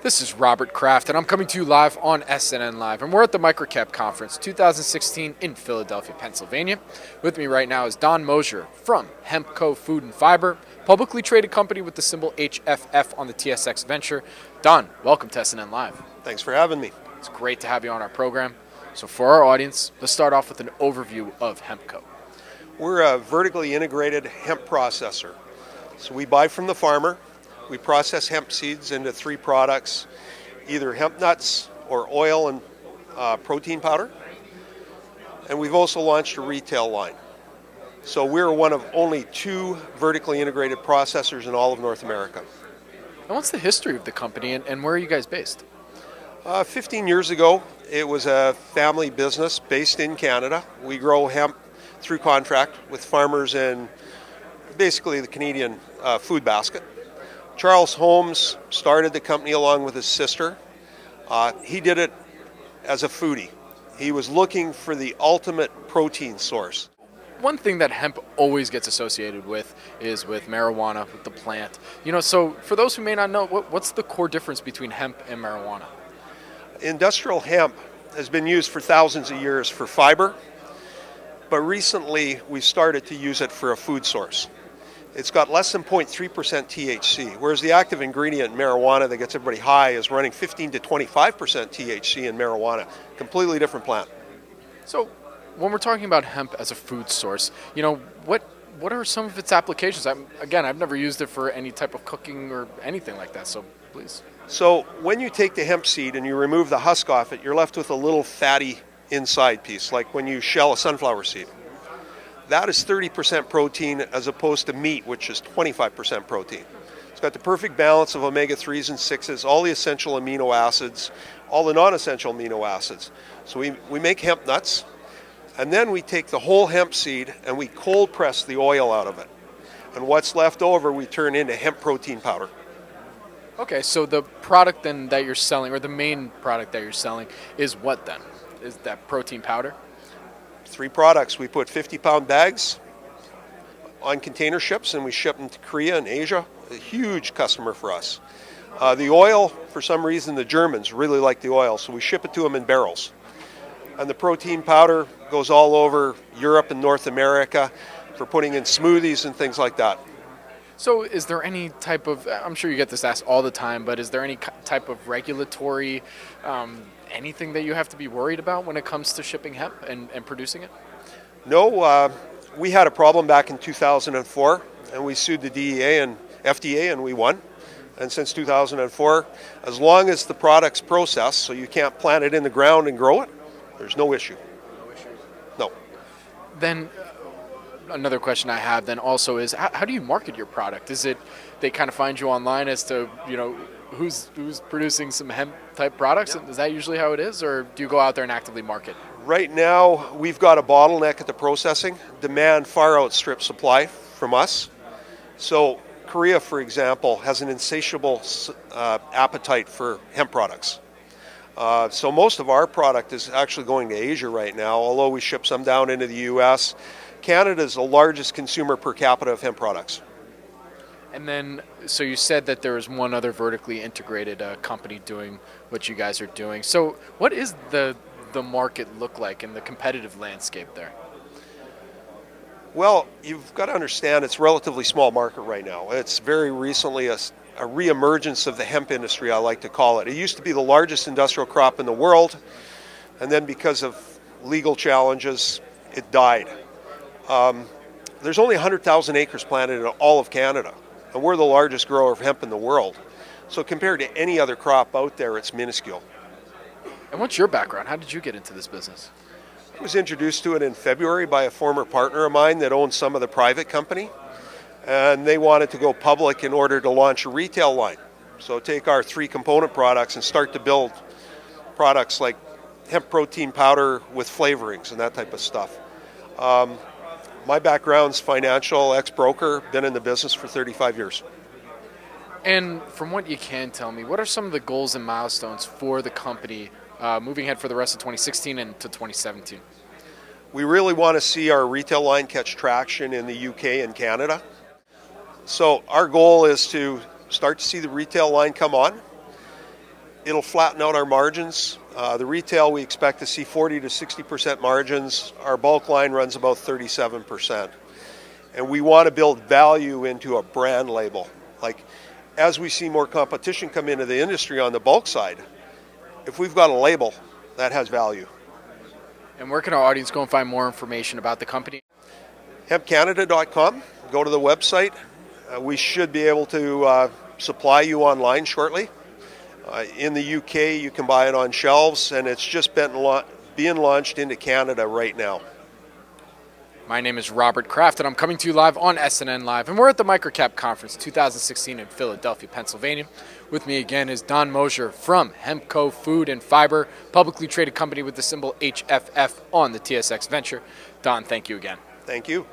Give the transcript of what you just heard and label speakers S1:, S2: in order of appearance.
S1: This is Robert Kraft, and I'm coming to you live on SNNLive, and we're at the MicroCap Conference 2016 in Philadelphia, Pennsylvania. With me right now is Don Mosher from Hempco Food and Fiber, publicly traded company with the symbol HFF on the TSX Venture. Don, welcome to SNNLive.
S2: Thanks for having me.
S1: It's great to have you on our program. So for our audience, let's start off with an overview of Hempco.
S2: We're a vertically integrated hemp processor. So we buy from the farmer. We process hemp seeds into three products, either hemp nuts or oil and protein powder. And we've also launched a retail line. So we're one of only two vertically integrated processors in all of North America.
S1: And what's the history of the company, and where are you guys based?
S2: 15 years ago, it was a family business based in Canada. We grow hemp through contract with farmers in basically the Canadian food basket. Charles Holmes started the company along with his sister. He did it as a foodie. He was looking for the ultimate protein source.
S1: One thing that hemp always gets associated with is with marijuana, with the plant. So for those who may not know, what's the core difference between hemp and marijuana?
S2: Industrial hemp has been used for thousands of years for fiber, but recently we started to use it for a food source. It's got less than 0.3% THC, whereas the active ingredient in marijuana that gets everybody high is running 15 to 25% THC in marijuana. Completely different plant.
S1: So when we're talking about hemp as a food source, what are some of its applications? I've never used it for any type of cooking or anything like that, so please.
S2: So when you take the hemp seed and you remove the husk off it, you're left with a little fatty inside piece, like when you shell a sunflower seed. That is 30% protein as opposed to meat, which is 25% protein. It's got the perfect balance of omega-3s and 6s, all the essential amino acids, all the non-essential amino acids. So we make hemp nuts, and then we take the whole hemp seed and we cold press the oil out of it. And what's left over we turn into hemp protein powder.
S1: Okay, so the product then that you're selling, or the main product that you're selling, is what then? Is that protein powder?
S2: Three products. We put 50-pound bags on container ships and we ship them to Korea and Asia. A huge customer for us. The oil, for some reason, the Germans really like the oil, so we ship it to them in barrels. And the protein powder goes all over Europe and North America for putting in smoothies and things like that.
S1: So is there any type of, I'm sure you get this asked all the time, but is there any type of regulatory anything that you have to be worried about when it comes to shipping hemp and producing it?
S2: No, we had a problem back in 2004, and we sued the DEA and FDA, and we won. And since 2004, as long as the product's processed, so you can't plant it in the ground and grow it, there's no issue.
S1: No issues?
S2: No.
S1: Then another question I have then also is, how do you market your product? Is it they kind of find you online as to, who's producing some hemp type products? Is that usually how it is, or do you go out there and actively market?
S2: Right now, we've got a bottleneck at the processing. Demand far outstrips supply from us. So Korea, for example, has an insatiable appetite for hemp products. So most of our product is actually going to Asia right now, although we ship some down into the U.S. Canada is the largest consumer per capita of hemp products.
S1: And then, so you said that there is one other vertically integrated company doing what you guys are doing. So what is the market look like and the competitive landscape there?
S2: Well, you've got to understand it's a relatively small market right now. It's very recently a reemergence of the hemp industry, I like to call it. It used to be the largest industrial crop in the world, and then because of legal challenges, it died. There's only 100,000 acres planted in all of Canada, and we're the largest grower of hemp in the world. So compared to any other crop out there, it's minuscule.
S1: And what's your background? How did you get into this business?
S2: I was introduced to it in February by a former partner of mine that owned some of the private company, and they wanted to go public in order to launch a retail line. So take our three component products and start to build products like hemp protein powder with flavorings and that type of stuff. My background's financial, ex-broker, been in the business for 35 years.
S1: And from what you can tell me, what are some of the goals and milestones for the company moving ahead for the rest of 2016 and to 2017?
S2: We really want to see our retail line catch traction in the UK and Canada. So our goal is to start to see the retail line come on. it'll flatten out our margins. The retail, we expect to see 40 to 60% margins. Our bulk line runs about 37%. And we want to build value into a brand label. Like, as we see more competition come into the industry on the bulk side, if we've got a label, that has value.
S1: And where can our audience go and find more information about the company?
S2: HempCanada.com. Go to the website. We should be able to supply you online shortly. In the UK, you can buy it on shelves, and it's just being launched into Canada right now.
S1: My name is Robert Kraft, and I'm coming to you live on SNNLive, and we're at the MicroCap Conference 2016 in Philadelphia, Pennsylvania. With me again is Don Mosher from Hempco Food and Fiber, publicly traded company with the symbol HFF on the TSX Venture. Don, thank you again.
S2: Thank you.